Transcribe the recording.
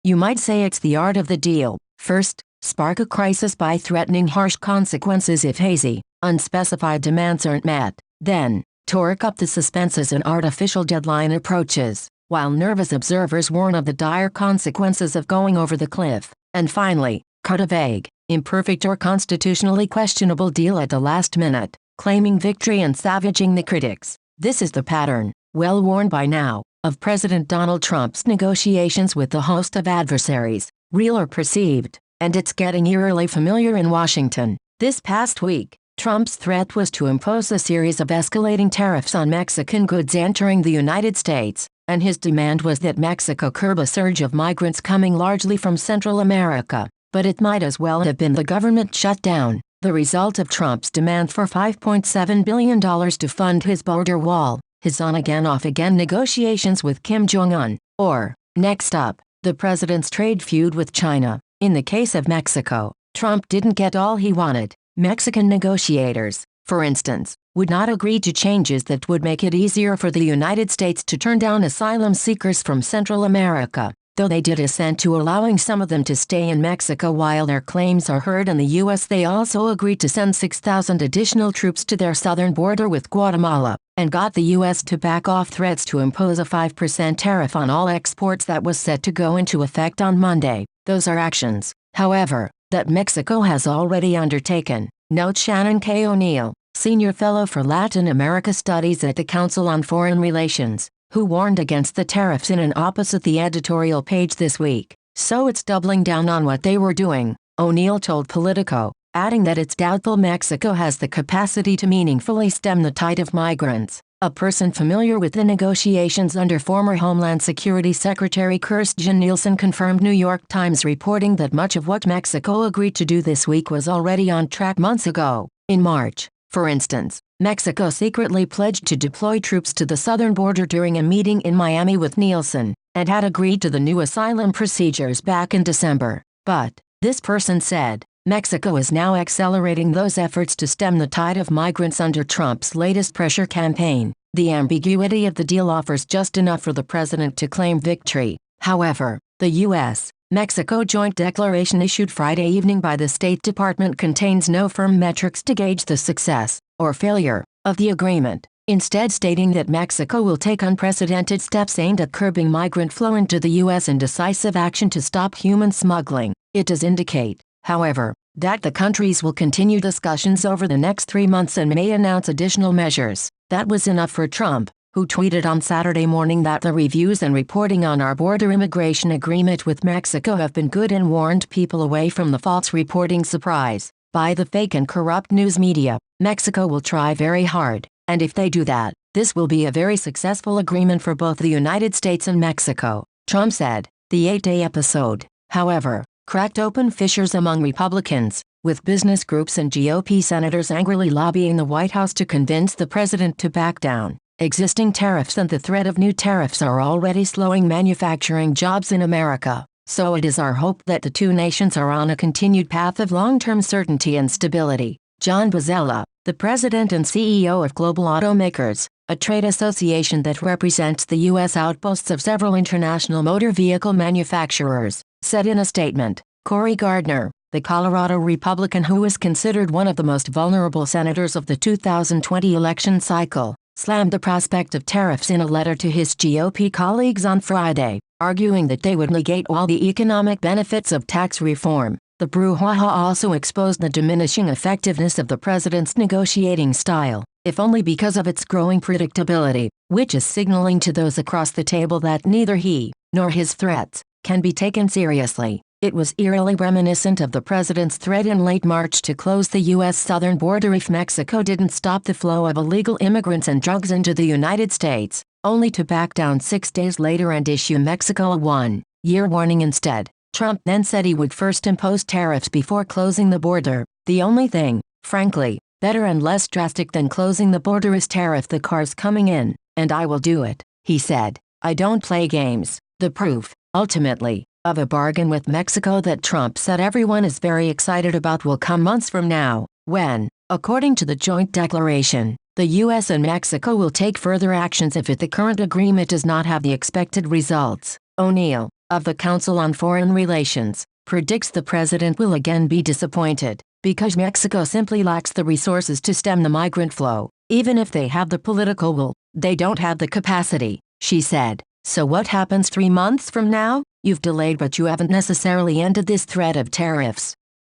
You might say it's the art of the deal. First, spark a crisis by threatening harsh consequences if hazy, unspecified demands aren't met. Then, torque up the suspense as an artificial deadline approaches, while nervous observers warn of the dire consequences of going over the cliff. And finally, cut a vague, imperfect or constitutionally questionable deal at the last minute, claiming victory and savaging the critics. This is the pattern, well worn by now, of President Donald Trump's negotiations with a host of adversaries, real or perceived, and it's getting eerily familiar in Washington. This past week, Trump's threat was to impose a series of escalating tariffs on Mexican goods entering the United States, and his demand was that Mexico curb a surge of migrants coming largely from Central America. But it might as well have been the government shutdown, the result of Trump's demand for $5.7 billion to fund his border wall, his on-again off-again negotiations with Kim Jong-un, or, next up, the president's trade feud with China. In the case of Mexico, Trump didn't get all he wanted. Mexican negotiators, for instance, would not agree to changes that would make it easier for the United States to turn down asylum seekers from Central America, though they did assent to allowing some of them to stay in Mexico while their claims are heard in the U.S. They also agreed to send 6,000 additional troops to their southern border with Guatemala, and got the U.S. to back off threats to impose a 5% tariff on all exports that was set to go into effect on Monday. Those are actions, however, that Mexico has already undertaken, notes Shannon K. O'Neill, senior fellow for Latin America Studies at the Council on Foreign Relations, who warned against the tariffs in an opposite the editorial page this week. So it's doubling down on what they were doing, O'Neill told Politico, adding that it's doubtful Mexico has the capacity to meaningfully stem the tide of migrants. A person familiar with the negotiations under former Homeland Security Secretary Kirstjen Nielsen confirmed New York Times reporting that much of what Mexico agreed to do this week was already on track months ago. In March, for instance, Mexico secretly pledged to deploy troops to the southern border during a meeting in Miami with Nielsen, and had agreed to the new asylum procedures back in December. But, this person said, Mexico is now accelerating those efforts to stem the tide of migrants under Trump's latest pressure campaign. The ambiguity of the deal offers just enough for the president to claim victory. However, the U.S.-Mexico joint declaration issued Friday evening by the State Department contains no firm metrics to gauge the success, or failure, of the agreement, instead stating that Mexico will take unprecedented steps aimed at curbing migrant flow into the U.S. and decisive action to stop human smuggling. It does indicate, however, that the countries will continue discussions over the next 3 months and may announce additional measures. That was enough for Trump, who tweeted on Saturday morning that the reviews and reporting on our border immigration agreement with Mexico have been good and warned people away from the false reporting surprise by the fake and corrupt news media. Mexico will try very hard, and if they do that, this will be a very successful agreement for both the United States and Mexico, Trump said. The 8-day episode, however, cracked open fissures among Republicans, with business groups and GOP senators angrily lobbying the White House to convince the president to back down. Existing tariffs and the threat of new tariffs are already slowing manufacturing jobs in America, so it is our hope that the two nations are on a continued path of long-term certainty and stability. John Bozzella, the president and CEO of Global Automakers, a trade association that represents the U.S. outposts of several international motor vehicle manufacturers, said in a statement. Cory Gardner, the Colorado Republican who is considered one of the most vulnerable senators of the 2020 election cycle, slammed the prospect of tariffs in a letter to his GOP colleagues on Friday, arguing that they would negate all the economic benefits of tax reform. The brouhaha also exposed the diminishing effectiveness of the president's negotiating style, if only because of its growing predictability, which is signaling to those across the table that neither he, nor his threats, can be taken seriously. It was eerily reminiscent of the president's threat in late March to close the U.S. southern border if Mexico didn't stop the flow of illegal immigrants and drugs into the United States, only to back down 6 days later and issue Mexico a one-year warning instead. Trump then said he would first impose tariffs before closing the border. The only thing, frankly, better and less drastic than closing the border is tariff the cars coming in, and I will do it, he said. I don't play games. The proof, ultimately, of a bargain with Mexico that Trump said everyone is very excited about will come months from now, when, according to the joint declaration, the U.S. and Mexico will take further actions if the current agreement does not have the expected results. O'Neill, of the Council on Foreign Relations, predicts the president will again be disappointed, because Mexico simply lacks the resources to stem the migrant flow. Even if they have the political will, they don't have the capacity, she said. So what happens 3 months from now? You've delayed, but you haven't necessarily ended this threat of tariffs.